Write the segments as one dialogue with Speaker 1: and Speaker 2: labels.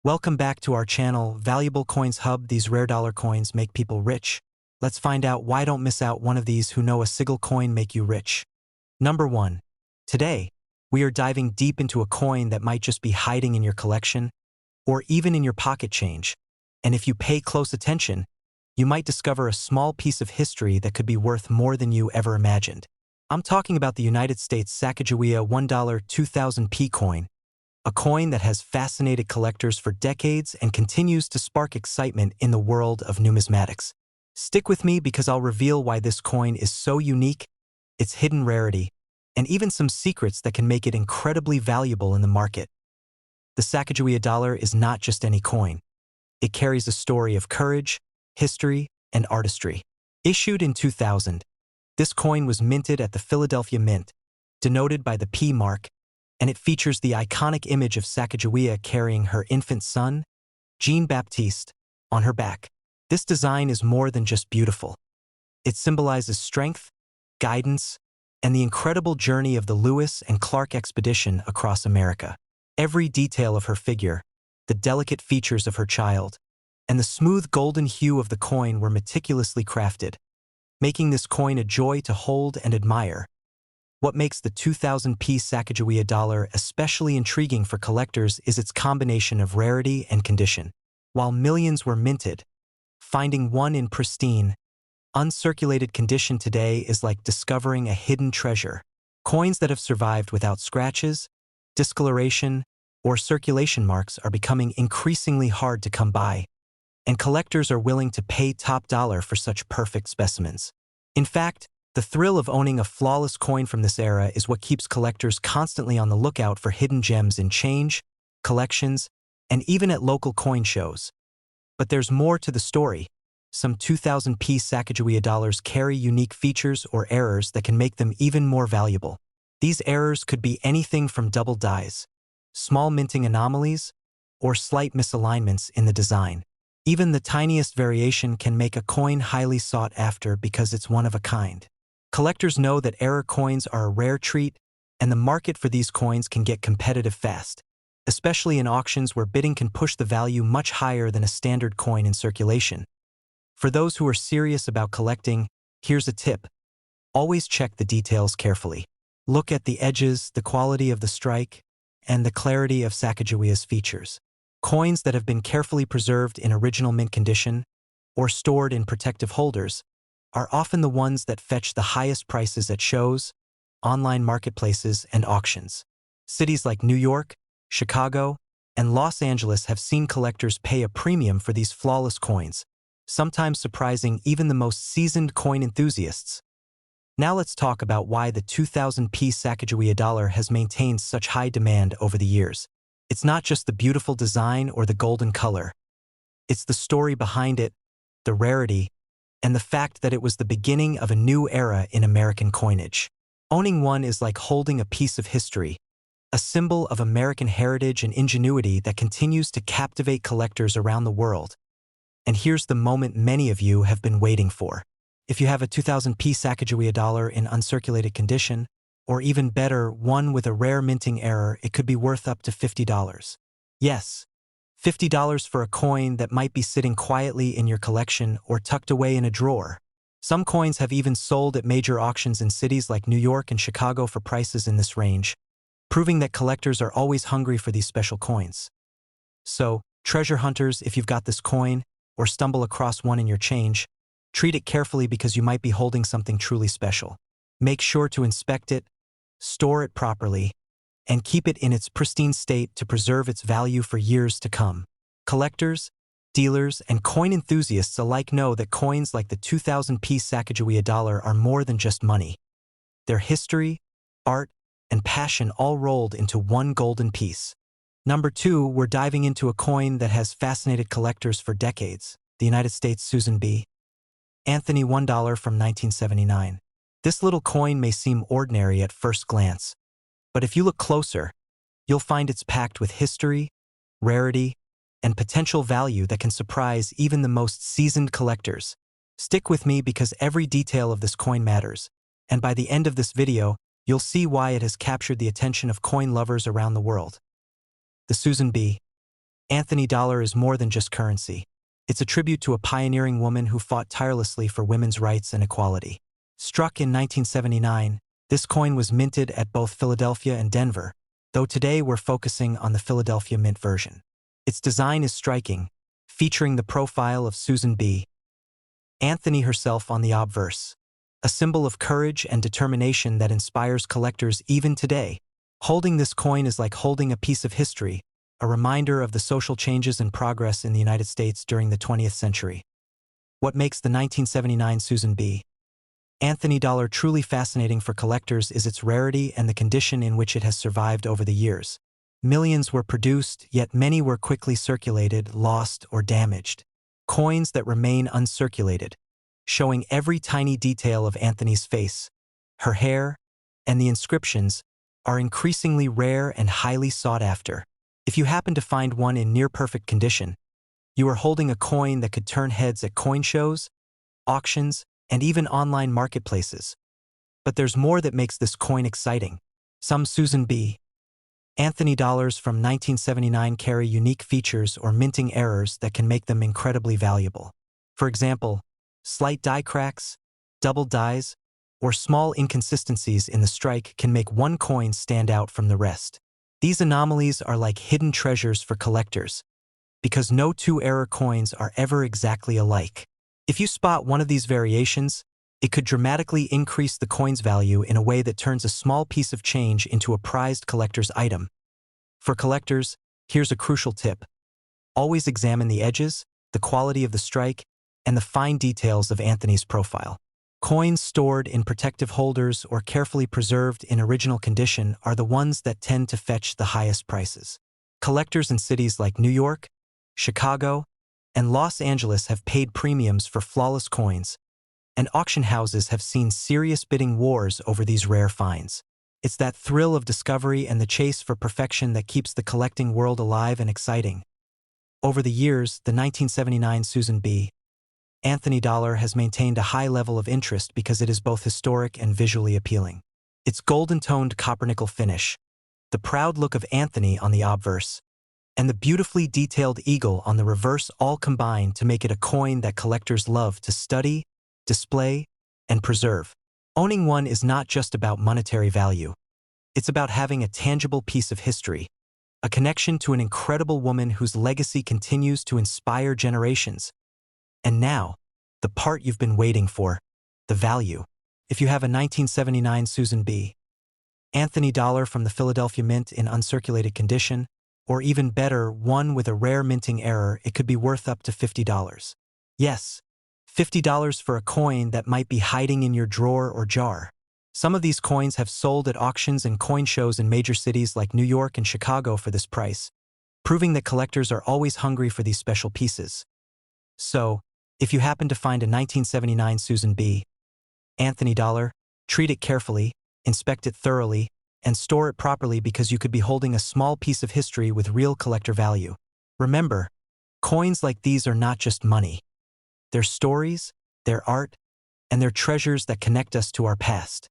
Speaker 1: Welcome back to our channel, Valuable Coins Hub. These rare dollar coins make people rich. Let's find out why. Don't miss out one of these who know a single coin make you rich. Number 1. Today, we are diving deep into a coin that might just be hiding in your collection or even in your pocket change. And if you pay close attention, you might discover a small piece of history that could be worth more than you ever imagined. I'm talking about the United States Sacagawea $1 2000p coin, a coin that has fascinated collectors for decades and continues to spark excitement in the world of numismatics. Stick with me because I'll reveal why this coin is so unique, its hidden rarity, and even some secrets that can make it incredibly valuable in the market. The Sacagawea dollar is not just any coin. It carries a story of courage, history, and artistry. Issued in 2000, this coin was minted at the Philadelphia Mint, denoted by the P mark, and it features the iconic image of Sacagawea carrying her infant son, Jean-Baptiste, on her back. This design is more than just beautiful. It symbolizes strength, guidance, and the incredible journey of the Lewis and Clark expedition across America. Every detail of her figure, the delicate features of her child, and the smooth golden hue of the coin were meticulously crafted, making this coin a joy to hold and admire. What makes the 2000p Sacagawea dollar especially intriguing for collectors is its combination of rarity and condition. While millions were minted, finding one in pristine, uncirculated condition today is like discovering a hidden treasure. Coins that have survived without scratches, discoloration, or circulation marks are becoming increasingly hard to come by, and collectors are willing to pay top dollar for such perfect specimens. In fact, the thrill of owning a flawless coin from this era is what keeps collectors constantly on the lookout for hidden gems in change, collections, and even at local coin shows. But there's more to the story. Some 2000p Sacagawea dollars carry unique features or errors that can make them even more valuable. These errors could be anything from double dies, small minting anomalies, or slight misalignments in the design. Even the tiniest variation can make a coin highly sought after because it's one of a kind. Collectors know that error coins are a rare treat, and the market for these coins can get competitive fast, especially in auctions where bidding can push the value much higher than a standard coin in circulation. For those who are serious about collecting, here's a tip. Always check the details carefully. Look at the edges, the quality of the strike, and the clarity of Sacagawea's features. Coins that have been carefully preserved in original mint condition or stored in protective holders are often the ones that fetch the highest prices at shows, online marketplaces, and auctions. Cities like New York, Chicago, and Los Angeles have seen collectors pay a premium for these flawless coins, sometimes surprising even the most seasoned coin enthusiasts. Now let's talk about why the 2000p Sacagawea dollar has maintained such high demand over the years. It's not just the beautiful design or the golden color. It's the story behind it, the rarity, and the fact that it was the beginning of a new era in American coinage. Owning one is like holding a piece of history, a symbol of American heritage and ingenuity that continues to captivate collectors around the world. And here's the moment many of you have been waiting for. If you have a 2000p Sacagawea dollar in uncirculated condition, or even better, one with a rare minting error, it could be worth up to $50. Yes, $50 for a coin that might be sitting quietly in your collection or tucked away in a drawer. Some coins have even sold at major auctions in cities like New York and Chicago for prices in this range, proving that collectors are always hungry for these special coins. So, treasure hunters, if you've got this coin or stumble across one in your change, treat it carefully because you might be holding something truly special. Make sure to inspect it, store it properly, and keep it in its pristine state to preserve its value for years to come. Collectors, dealers, and coin enthusiasts alike know that coins like the 2000p Sacagawea dollar are more than just money. They're history, art, and passion all rolled into one golden piece. Number 2, we're diving into a coin that has fascinated collectors for decades, the United States Susan B. Anthony $1 from 1979. This little coin may seem ordinary at first glance, but if you look closer, you'll find it's packed with history, rarity, and potential value that can surprise even the most seasoned collectors. Stick with me because every detail of this coin matters, and by the end of this video, you'll see why it has captured the attention of coin lovers around the world. The Susan B. Anthony Dollar is more than just currency. It's a tribute to a pioneering woman who fought tirelessly for women's rights and equality. Struck in 1979, this coin was minted at both Philadelphia and Denver, though today we're focusing on the Philadelphia mint version. Its design is striking, featuring the profile of Susan B. Anthony herself on the obverse, a symbol of courage and determination that inspires collectors even today. Holding this coin is like holding a piece of history, a reminder of the social changes and progress in the United States during the 20th century. What makes the 1979 Susan B. Anthony Dollar truly fascinating for collectors is its rarity and the condition in which it has survived over the years. Millions were produced, yet many were quickly circulated, lost, or damaged. Coins that remain uncirculated, showing every tiny detail of Anthony's face, her hair, and the inscriptions, are increasingly rare and highly sought after. If you happen to find one in near-perfect condition, you are holding a coin that could turn heads at coin shows, auctions, and even online marketplaces. But there's more that makes this coin exciting. Some Susan B. Anthony Dollars from 1979 carry unique features or minting errors that can make them incredibly valuable. For example, slight die cracks, double dies, or small inconsistencies in the strike can make one coin stand out from the rest. These anomalies are like hidden treasures for collectors, because no two error coins are ever exactly alike. If you spot one of these variations, it could dramatically increase the coin's value in a way that turns a small piece of change into a prized collector's item. For collectors, here's a crucial tip. Always examine the edges, the quality of the strike, and the fine details of Anthony's profile. Coins stored in protective holders or carefully preserved in original condition are the ones that tend to fetch the highest prices. Collectors in cities like New York, Chicago, and Los Angeles have paid premiums for flawless coins, and auction houses have seen serious bidding wars over these rare finds. It's that thrill of discovery and the chase for perfection that keeps the collecting world alive and exciting. Over the years, the 1979 Susan B. Anthony Dollar has maintained a high level of interest because it is both historic and visually appealing. Its golden-toned copper-nickel finish, the proud look of Anthony on the obverse, and the beautifully detailed eagle on the reverse all combine to make it a coin that collectors love to study, display, and preserve. Owning one is not just about monetary value. It's about having a tangible piece of history, a connection to an incredible woman whose legacy continues to inspire generations. And now, the part you've been waiting for, the value. If you have a 1979 Susan B. Anthony Dollar from the Philadelphia Mint in uncirculated condition, or even better, one with a rare minting error, it could be worth up to $50. Yes, $50 for a coin that might be hiding in your drawer or jar. Some of these coins have sold at auctions and coin shows in major cities like New York and Chicago for this price, proving that collectors are always hungry for these special pieces. So, if you happen to find a 1979 Susan B. Anthony Dollar, treat it carefully, inspect it thoroughly, and store it properly because you could be holding a small piece of history with real collector value. Remember, coins like these are not just money. They're stories, they're art, and they're treasures that connect us to our past.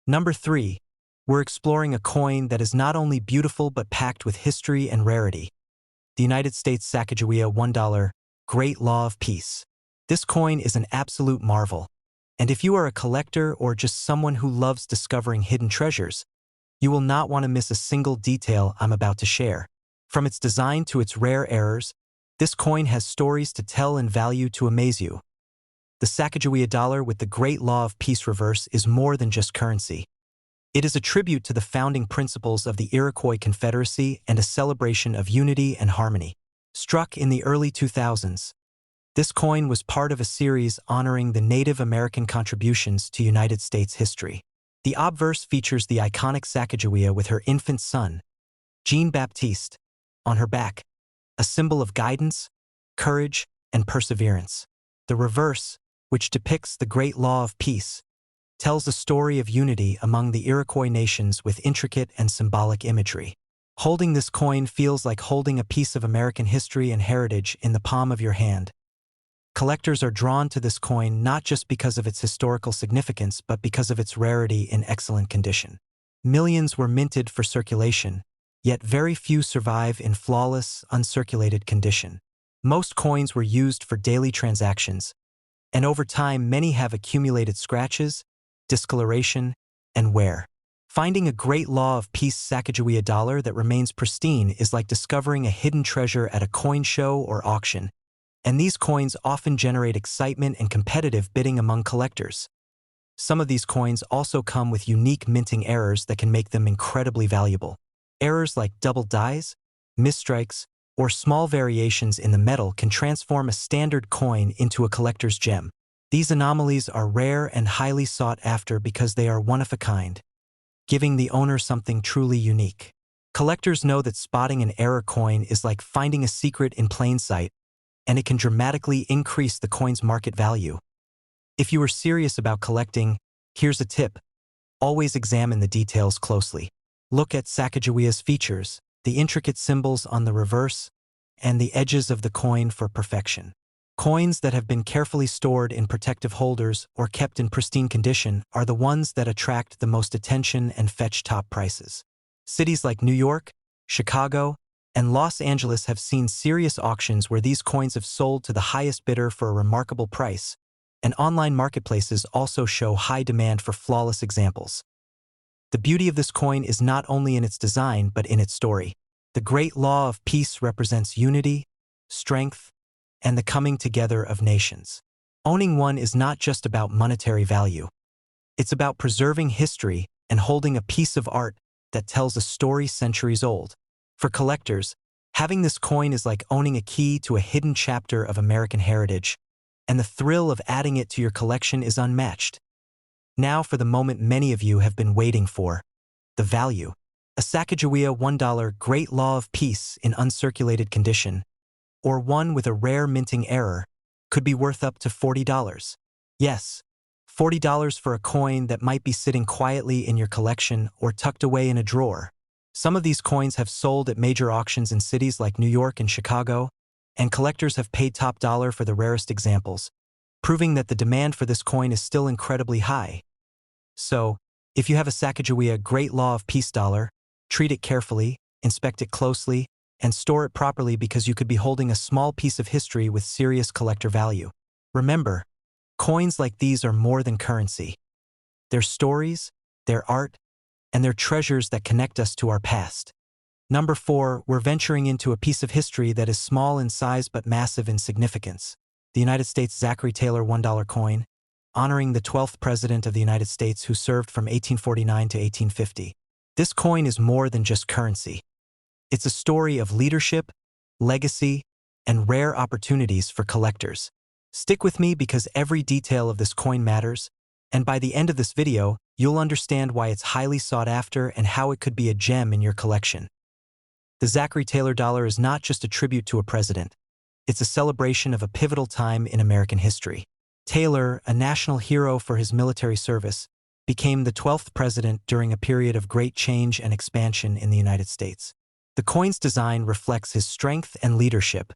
Speaker 1: Number 3, we're exploring a coin that is not only beautiful but packed with history and rarity. The United States Sacagawea $1 Great Law of Peace. This coin is an absolute marvel, and if you are a collector or just someone who loves discovering hidden treasures, you will not want to miss a single detail I'm about to share. From its design to its rare errors, this coin has stories to tell and value to amaze you. The Sacagawea dollar with the Great Law of Peace reverse is more than just currency. It is a tribute to the founding principles of the Iroquois Confederacy and a celebration of unity and harmony. Struck in the early 2000s, this coin was part of a series honoring the Native American contributions to United States history. The obverse features the iconic Sacagawea with her infant son, Jean-Baptiste, on her back, a symbol of guidance, courage, and perseverance. The reverse, which depicts the Great Law of Peace, tells a story of unity among the Iroquois nations with intricate and symbolic imagery. Holding this coin feels like holding a piece of American history and heritage in the palm of your hand. Collectors are drawn to this coin not just because of its historical significance but because of its rarity in excellent condition. Millions were minted for circulation, yet very few survive in flawless, uncirculated condition. Most coins were used for daily transactions, and over time many have accumulated scratches, discoloration, and wear. Finding a great law of peace Sacagawea dollar that remains pristine is like discovering a hidden treasure at a coin show or auction, and these coins often generate excitement and competitive bidding among collectors. Some of these coins also come with unique minting errors that can make them incredibly valuable. Errors like double dies, misstrikes, or small variations in the metal can transform a standard coin into a collector's gem. These anomalies are rare and highly sought after because they are one of a kind, giving the owner something truly unique. Collectors know that spotting an error coin is like finding a secret in plain sight, and it can dramatically increase the coin's market value. If you are serious about collecting, here's a tip. Always examine the details closely. Look at Sacagawea's features, the intricate symbols on the reverse, and the edges of the coin for perfection. Coins that have been carefully stored in protective holders or kept in pristine condition are the ones that attract the most attention and fetch top prices. Cities like New York, Chicago, and Los Angeles have seen serious auctions where these coins have sold to the highest bidder for a remarkable price, and online marketplaces also show high demand for flawless examples. The beauty of this coin is not only in its design but in its story. The great law of peace represents unity, strength, and the coming together of nations. Owning one is not just about monetary value. It's about preserving history and holding a piece of art that tells a story centuries old. For collectors, having this coin is like owning a key to a hidden chapter of American heritage, and the thrill of adding it to your collection is unmatched. Now for the moment many of you have been waiting for: the value. A Sacagawea $1 Great Law of Peace in uncirculated condition, or one with a rare minting error, could be worth up to $40. Yes, $40 for a coin that might be sitting quietly in your collection or tucked away in a drawer. Some of these coins have sold at major auctions in cities like New York and Chicago, and collectors have paid top dollar for the rarest examples, proving that the demand for this coin is still incredibly high. So, if you have a Sacagawea Great Law of Peace dollar, treat it carefully, inspect it closely, and store it properly because you could be holding a small piece of history with serious collector value. Remember, coins like these are more than currency. They're stories, they're art, and they're treasures that connect us to our past. Number 4, we're venturing into a piece of history that is small in size but massive in significance. The United States Zachary Taylor $1 coin, honoring the 12th President of the United States who served from 1849 to 1850. This coin is more than just currency. It's a story of leadership, legacy, and rare opportunities for collectors. Stick with me because every detail of this coin matters, and by the end of this video, you'll understand why it's highly sought after and how it could be a gem in your collection. The Zachary Taylor dollar is not just a tribute to a president. It's a celebration of a pivotal time in American history. Taylor, a national hero for his military service, became the 12th president during a period of great change and expansion in the United States. The coin's design reflects his strength and leadership,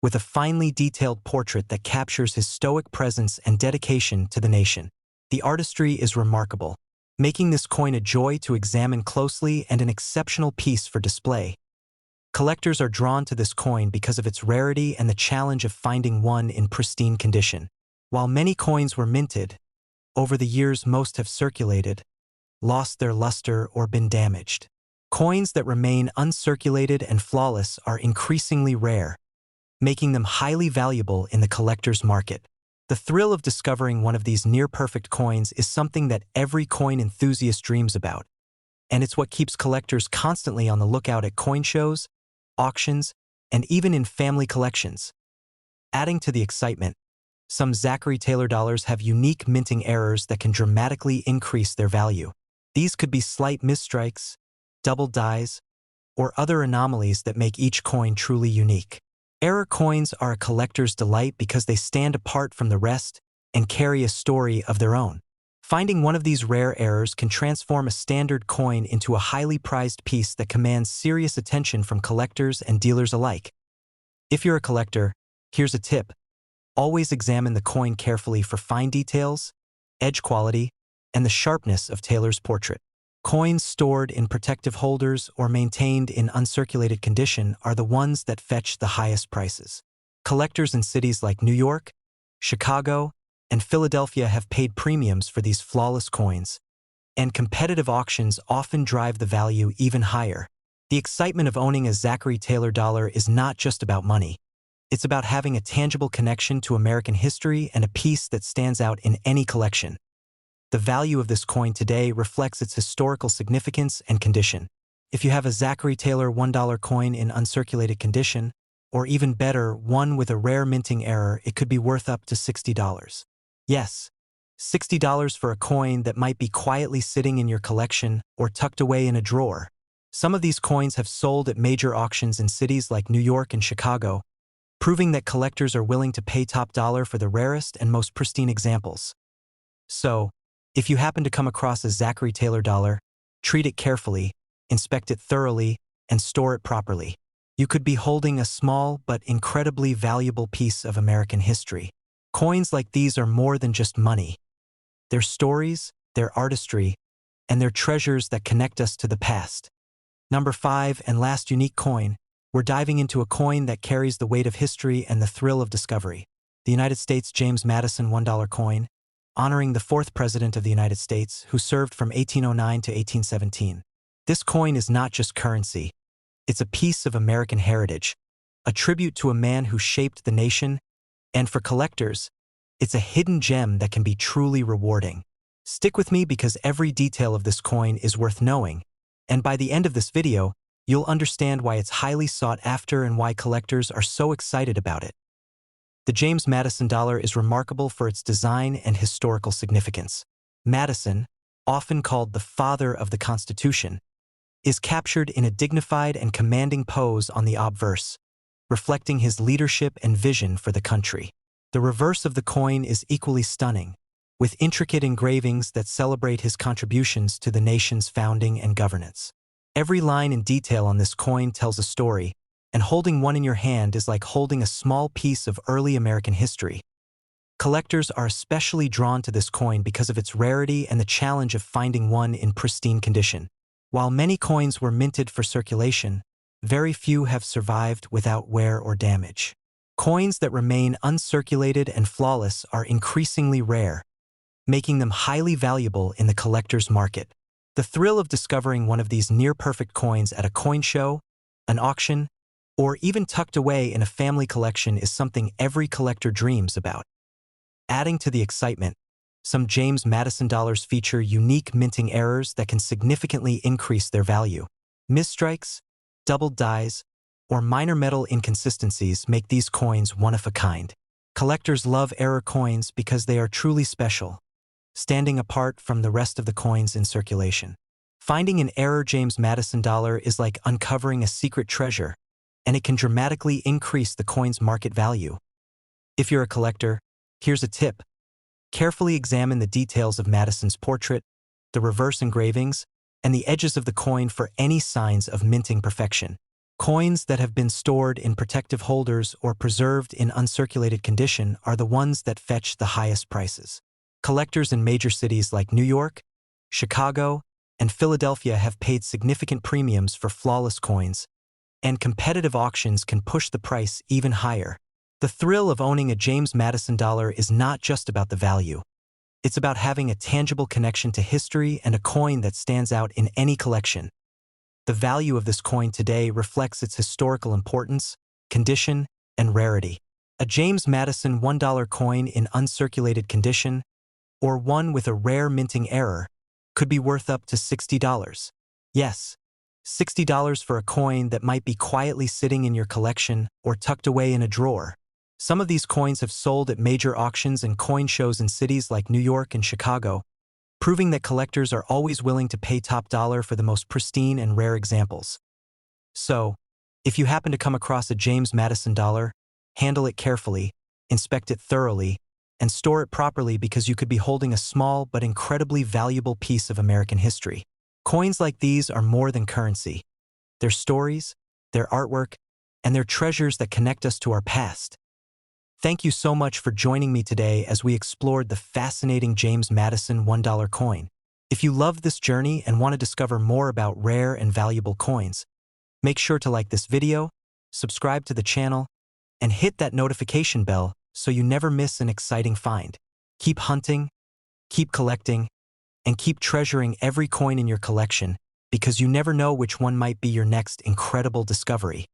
Speaker 1: with a finely detailed portrait that captures his stoic presence and dedication to the nation. The artistry is remarkable, making this coin a joy to examine closely and an exceptional piece for display. Collectors are drawn to this coin because of its rarity and the challenge of finding one in pristine condition. While many coins were minted, over the years most have circulated, lost their luster, or been damaged. Coins that remain uncirculated and flawless are increasingly rare, making them highly valuable in the collector's market. The thrill of discovering one of these near-perfect coins is something that every coin enthusiast dreams about, and it's what keeps collectors constantly on the lookout at coin shows, auctions, and even in family collections. Adding to the excitement, some Zachary Taylor dollars have unique minting errors that can dramatically increase their value. These could be slight misstrikes, double dies, or other anomalies that make each coin truly unique. Error coins are a collector's delight because they stand apart from the rest and carry a story of their own. Finding one of these rare errors can transform a standard coin into a highly prized piece that commands serious attention from collectors and dealers alike. If you're a collector, here's a tip. Always examine the coin carefully for fine details, edge quality, and the sharpness of Taylor's portrait. Coins stored in protective holders or maintained in uncirculated condition are the ones that fetch the highest prices. Collectors in cities like New York, Chicago, and Philadelphia have paid premiums for these flawless coins, and competitive auctions often drive the value even higher. The excitement of owning a Zachary Taylor dollar is not just about money. It's about having a tangible connection to American history and a piece that stands out in any collection. The value of this coin today reflects its historical significance and condition. If you have a Zachary Taylor $1 coin in uncirculated condition, or even better, one with a rare minting error, it could be worth up to $60. Yes, $60 for a coin that might be quietly sitting in your collection or tucked away in a drawer. Some of these coins have sold at major auctions in cities like New York and Chicago, proving that collectors are willing to pay top dollar for the rarest and most pristine examples. So, if you happen to come across a Zachary Taylor dollar, treat it carefully, inspect it thoroughly, and store it properly. You could be holding a small but incredibly valuable piece of American history. Coins like these are more than just money. They're stories, they're artistry, and they're treasures that connect us to the past. Number 5 and last unique coin, we're diving into a coin that carries the weight of history and the thrill of discovery. The United States James Madison $1 coin, honoring the 4th President of the United States, who served from 1809 to 1817. This coin is not just currency. It's a piece of American heritage, a tribute to a man who shaped the nation, and for collectors, it's a hidden gem that can be truly rewarding. Stick with me because every detail of this coin is worth knowing, and by the end of this video, you'll understand why it's highly sought after and why collectors are so excited about it. The James Madison dollar is remarkable for its design and historical significance. Madison, often called the father of the Constitution, is captured in a dignified and commanding pose on the obverse, reflecting his leadership and vision for the country. The reverse of the coin is equally stunning, with intricate engravings that celebrate his contributions to the nation's founding and governance. Every line and detail on this coin tells a story, and holding one in your hand is like holding a small piece of early American history. Collectors are especially drawn to this coin because of its rarity and the challenge of finding one in pristine condition. While many coins were minted for circulation, very few have survived without wear or damage. Coins that remain uncirculated and flawless are increasingly rare, making them highly valuable in the collector's market. The thrill of discovering one of these near-perfect coins at a coin show, an auction, or even tucked away in a family collection is something every collector dreams about. Adding to the excitement, some James Madison dollars feature unique minting errors that can significantly increase their value. Misstrikes, doubled dies, or minor metal inconsistencies make these coins one of a kind. Collectors love error coins because they are truly special, standing apart from the rest of the coins in circulation. Finding an error James Madison dollar is like uncovering a secret treasure, and it can dramatically increase the coin's market value. If you're a collector, here's a tip. Carefully examine the details of Madison's portrait, the reverse engravings, and the edges of the coin for any signs of minting perfection. Coins that have been stored in protective holders or preserved in uncirculated condition are the ones that fetch the highest prices. Collectors in major cities like New York, Chicago, and Philadelphia have paid significant premiums for flawless coins, and competitive auctions can push the price even higher. The thrill of owning a James Madison dollar is not just about the value. It's about having a tangible connection to history and a coin that stands out in any collection. The value of this coin today reflects its historical importance, condition, and rarity. A James Madison $1 coin in uncirculated condition, or one with a rare minting error, could be worth up to $60. Yes, $60 for a coin that might be quietly sitting in your collection or tucked away in a drawer. Some of these coins have sold at major auctions and coin shows in cities like New York and Chicago, proving that collectors are always willing to pay top dollar for the most pristine and rare examples. So, if you happen to come across a James Madison dollar, handle it carefully, inspect it thoroughly, and store it properly because you could be holding a small but incredibly valuable piece of American history. Coins like these are more than currency. They're stories, they're artwork, and they're treasures that connect us to our past. Thank you so much for joining me today as we explored the fascinating James Madison $1 coin. If you love this journey and want to discover more about rare and valuable coins, make sure to like this video, subscribe to the channel, and hit that notification bell so you never miss an exciting find. Keep hunting, keep collecting, and keep treasuring every coin in your collection because you never know which one might be your next incredible discovery.